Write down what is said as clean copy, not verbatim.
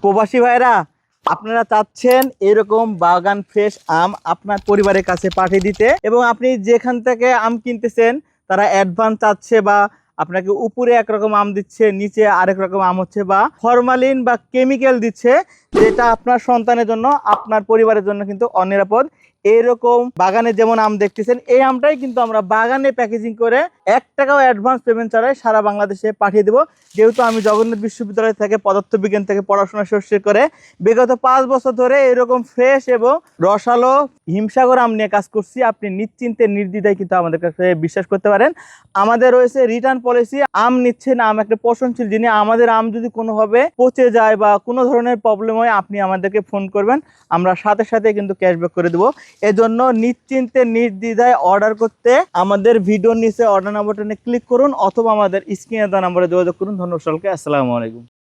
প্রবাসী ভাইরা, আপনারা চাচ্ছেন এরকম বাগান ফ্রেশ আম আপনার পরিবারের কাছে পাঠিয়ে দিতে, এবং আপনি যেখান থেকে আম কিনতেছেন তারা অ্যাডভান্স চাচ্ছে বা আপনাকে উপরে একরকম আম দিচ্ছে, নিচে আরেক রকম আম হচ্ছে, বা ফরমালিন বা কেমিক্যাল দিচ্ছে, যেটা আপনার সন্তানের জন্য, আপনার পরিবারের জন্য কিন্তু অনিরাপদ। এরকম বাগানে যেমন আম দেখতেছেন, এই আমটাই কিন্তু আমরা বাগানে প্যাকেজিং করে 1 টাকাও অ্যাডভান্স পেমেন্ট ছাড়াই সারা বাংলাদেশে পাঠিয়ে দেবো। যেহেতু আমি জগন্নাথ বিশ্ববিদ্যালয় থেকে পদার্থবিজ্ঞান থেকে পড়াশোনা শেষ করে বিগত 5 বছর ধরে এরকম ফ্রেশ এবং রসালো হিমসাগর আম নিয়ে কাজ করছি। আপনি নিশ্চিন্তে নির্দ্বিধায় কিন্তু আমাদের কাছে বিশ্বাস করতে পারেন। আমাদের রয়েছে রিটার্ন পলিসি। আম নিচ্ছেন, আম একটা পচনশীল জিনিস। আমাদের আম যদি কোনোভাবে পচে যায় বা কোনো ধরনের প্রবলেম হয়, আপনি আমাদেরকে ফোন করবেন, আমরা সাথে সাথে কিন্তু ক্যাশব্যাক করে দেবো। এজন্য নিশ্চিন্তে নির্দ্বিধায় অর্ডার করতে আমাদের ভিডিওর নিচে অর্ডার নাও বাটনে ক্লিক করুন, অথবা আমাদের স্ক্রিনে দেওয়া নম্বরে যোগাযোগ করুন। ধন্যবাদ সকলকে। আসসালামু আলাইকুম।